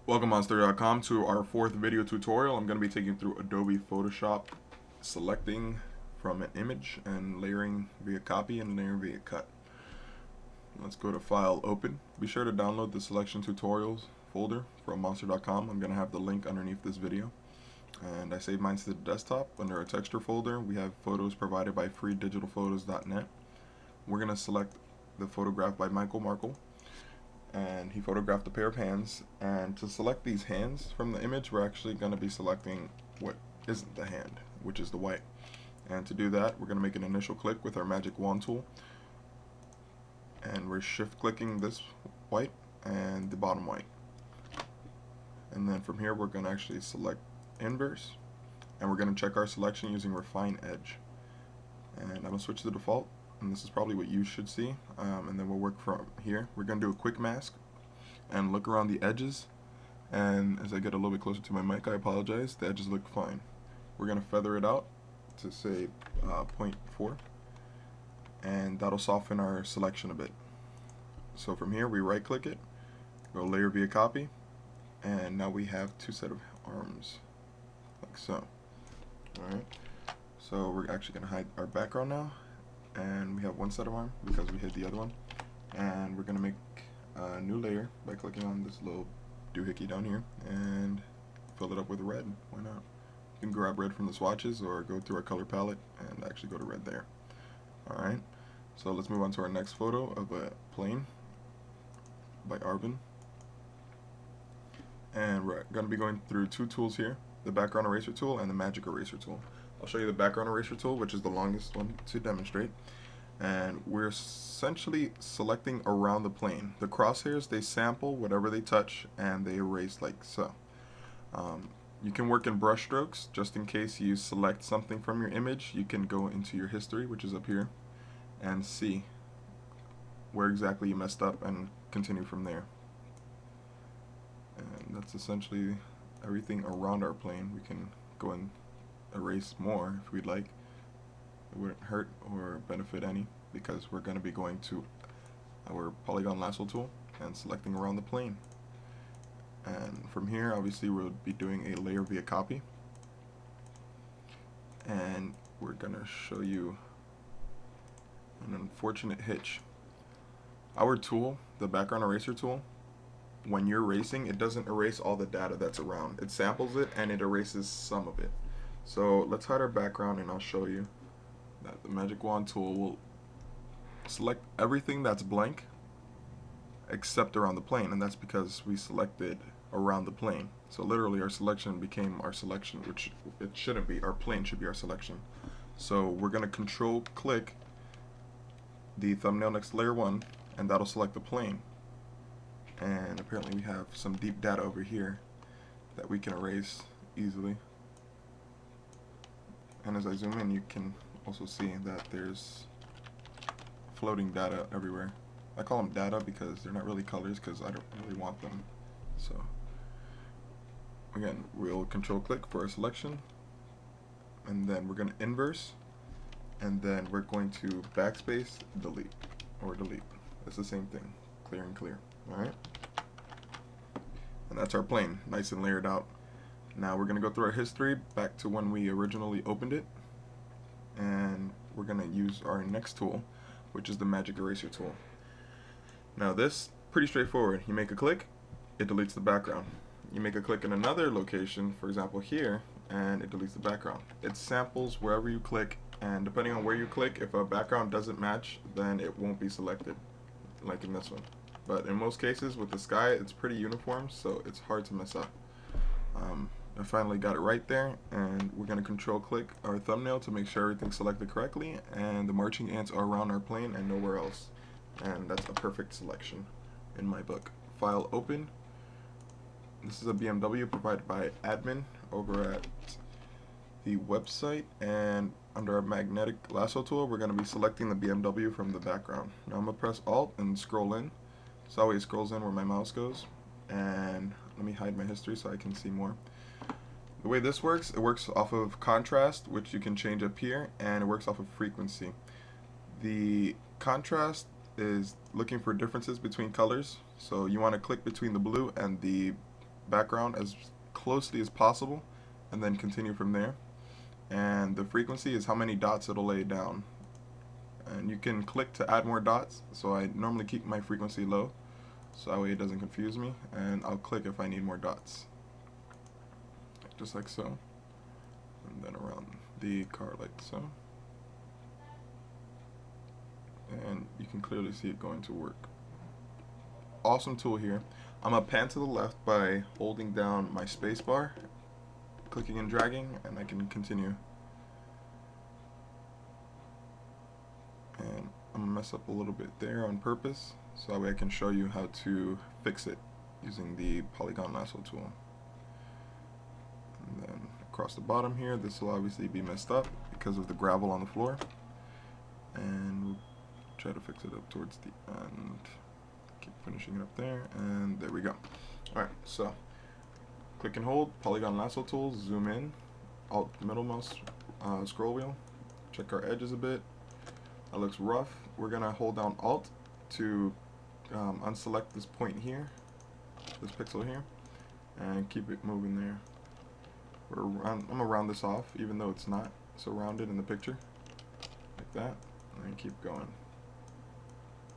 Welcome Monster.com to our fourth video tutorial. I'm going to be taking you through Adobe Photoshop, selecting from an image and layering via copy and layering via cut. Let's go to File, Open. Be sure to download the selection tutorials folder from Monster.com. I'm going to have the link underneath this video. And I saved mine to the desktop. Under our texture folder, we have photos provided by freedigitalphotos.net. We're going to select the photograph by Michael Markle, and he photographed a pair of hands, and to select these hands from the image we're actually going to be selecting what isn't the hand, which is the white. And to do that we're going to make an initial click with our magic wand tool, and we're shift clicking this white and the bottom white, and then from here we're going to actually select inverse, and we're going to check our selection using refine edge, and I'm going to switch to default, and this is probably what you should see, and then we'll work from here. We're going to do a quick mask and look around the edges, and as I get a little bit closer to my mic, I apologize, the edges look fine. We're going to feather it out to say 0.4, and that'll soften our selection a bit. So from here we right click it, go layer via copy, and now we have two set of arms like so. Alright, so we're actually going to hide our background now, and we have one set of arm because we hid the other one, and we're going to make a new layer by clicking on this little doohickey down here and fill it up with red. Why not? You can grab red from the swatches or go through our color palette and actually go to red there. Alright, so let's move on to our next photo of a plane by Arvin, and we're going to be going through two tools here, the background eraser tool and the magic eraser tool. I'll show you the background eraser tool, which is the longest one to demonstrate, and we're essentially selecting around the plane. The crosshairs, they sample whatever they touch and they erase like so. You can work in brush strokes just in case you select something from your image. You can go into your history, which is up here, and see where exactly you messed up and continue from there. And that's essentially everything around our plane. We can go and erase more if we'd like. It wouldn't hurt or benefit any, because we're going to be going to our polygon lasso tool and selecting around the plane. And from here obviously we'll be doing a layer via copy, and we're going to show you an unfortunate hitch. Our tool, the background eraser tool, when you're erasing, it doesn't erase all the data that's around. It samples it and it erases some of it. So let's hide our background, and I'll show you that the magic wand tool will select everything that's blank except around the plane, and that's because we selected around the plane. So literally our selection became our selection, which it shouldn't be. Our plane should be our selection. So we're going to control click the thumbnail next to layer 1, and that'll select the plane. And apparently we have some deep data over here that we can erase easily. And as I zoom in, you can also see that there's floating data everywhere. I call them data because they're not really colors, because I don't really want them. So again, we'll control click for our selection, and then we're going to inverse, and then we're going to backspace delete, or delete. It's the same thing, clear and clear. Alright, and that's our plane, nice and layered out. Now we're going to go through our history back to when we originally opened it, and we're going to use our next tool, which is the magic eraser tool. Now this, pretty straightforward. You make a click, it deletes the background. You make a click in another location, for example here, and it deletes the background. It samples wherever you click, and depending on where you click, if a background doesn't match, then it won't be selected, like in this one. But in most cases with the sky, it's pretty uniform, so it's hard to mess up. I finally got it right there, and we're going to control click our thumbnail to make sure everything's selected correctly, and the marching ants are around our plane and nowhere else. And that's a perfect selection in my book. File, open. This is a BMW provided by admin over at the website, and under our magnetic lasso tool we're going to be selecting the BMW from the background. Now I'm going to press Alt and scroll in, so that way it scrolls in where my mouse goes. And let me hide my history so I can see more. The way this works, it works off of contrast, which you can change up here, and it works off of frequency. The contrast is looking for differences between colors, so you want to click between the blue and the background as closely as possible, and then continue from there. And the frequency is how many dots it'll lay down. And you can click to add more dots, so I normally keep my frequency low, so that way it doesn't confuse me, and I'll click if I need more dots. Just like so. And then around the car like so. And you can clearly see it going to work. Awesome tool here. I'm going to pan to the left by holding down my space bar, clicking and dragging, and I can continue. And I'm going to mess up a little bit there on purpose, so that way I can show you how to fix it using the polygon lasso tool. And then across the bottom here, this will obviously be messed up because of the gravel on the floor. And we'll try to fix it up towards the end. Keep finishing it up there, and there we go. Alright, so click and hold, polygon lasso tool, zoom in, alt middle mouse scroll wheel, check our edges a bit. That looks rough. We're going to hold down alt to unselect this point here, this pixel here, and keep it moving there. I'm going to round this off, even though it's not so rounded in the picture, like that, and then keep going.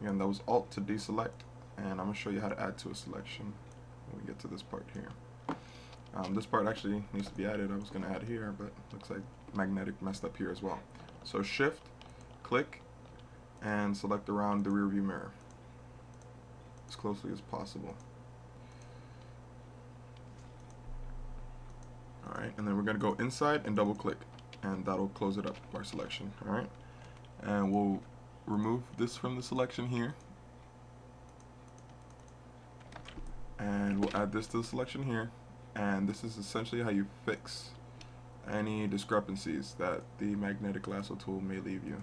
Again, that was alt to deselect, and I'm going to show you how to add to a selection when we get to this part here. This part actually needs to be added. I was going to add here, but looks like magnetic messed up here as well. So shift, click, and select around the rear view mirror as closely as possible. Alright, and then we're going to go inside and double click, and that'll close it up, our selection. Alright, and we'll remove this from the selection here, and we'll add this to the selection here, and this is essentially how you fix any discrepancies that the magnetic lasso tool may leave you,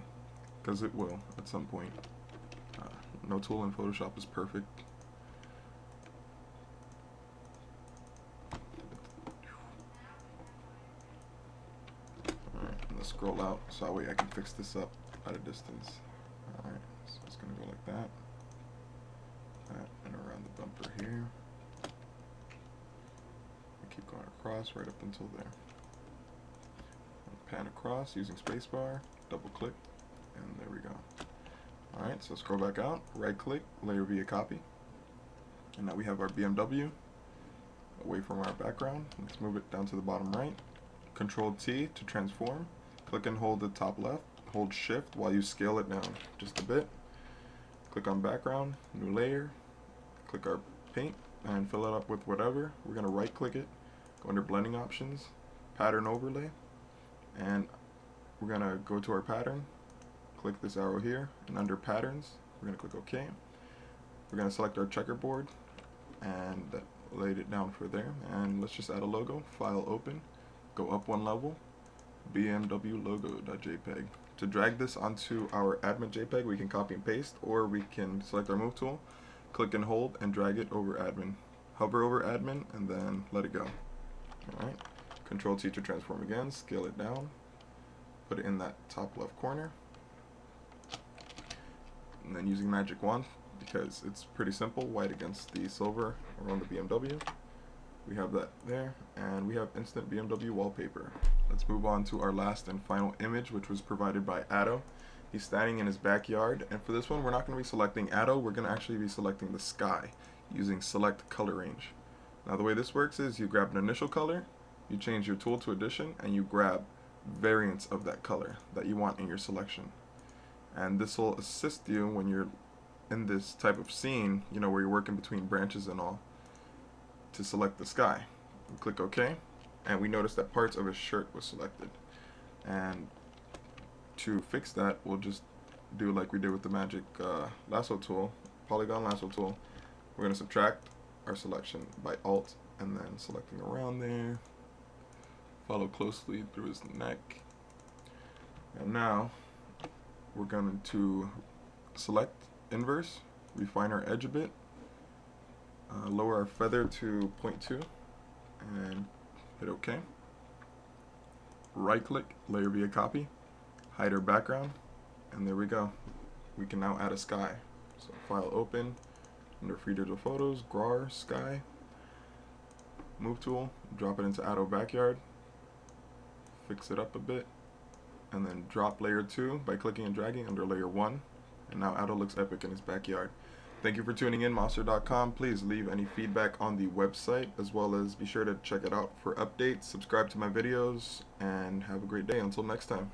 because it will at some point. No tool in Photoshop is perfect. Alright, let's scroll out so that way I can fix this up at a distance. Alright, so it's going to go like that, and around the bumper here. We keep going across right up until there. Pan across using spacebar, double click, and there we go. Alright, so scroll back out, right click, layer via copy. And now we have our BMW away from our background. Let's move it down to the bottom right. Control T to transform. Click and hold the top left. Hold shift while you scale it down just a bit. Click on background, new layer. Click our paint and fill it up with whatever. We're going to right click it, go under blending options, pattern overlay. And we're going to go to our pattern, click this arrow here, and under patterns, we're going to click OK. We're going to select our checkerboard and lay it down for there. And let's just add a logo, file open, go up one level, BMW logo.jpg. To drag this onto our admin JPEG, we can copy and paste, or we can select our move tool, click and hold, and drag it over admin. Hover over admin, and then let it go. Alright. Control T to transform again, scale it down, put it in that top left corner, and then using magic wand, because it's pretty simple, white against the silver around the BMW. We have that there, and we have instant BMW wallpaper. Let's move on to our last and final image, which was provided by Atto. He's standing in his backyard, and for this one we're not going to be selecting Atto, we're going to actually be selecting the sky using select color range. Now the way this works is you grab an initial color, you change your tool to addition, and you grab variants of that color that you want in your selection. And this will assist you when you're in this type of scene, you know, where you're working between branches and all, to select the sky. We click OK, and we notice that parts of his shirt was selected. And to fix that, we'll just do like we did with the magic lasso tool, polygon lasso tool. We're going to subtract our selection by Alt and then selecting around there. Follow closely through his neck. And now we're going to select inverse, refine our edge a bit, lower our feather to 0.2, and hit OK. Right click, layer via copy, hide our background, and there we go. We can now add a sky. So file open, under free digital photos, GRAR, sky. move tool, drop it into Atto Backyard, fix it up a bit, and then drop layer 2 by clicking and dragging under layer 1. And now Atto looks epic in his backyard. Thank you for tuning in, monster.com. Please leave any feedback on the website, as well as be sure to check it out for updates, subscribe to my videos, and have a great day. Until next time.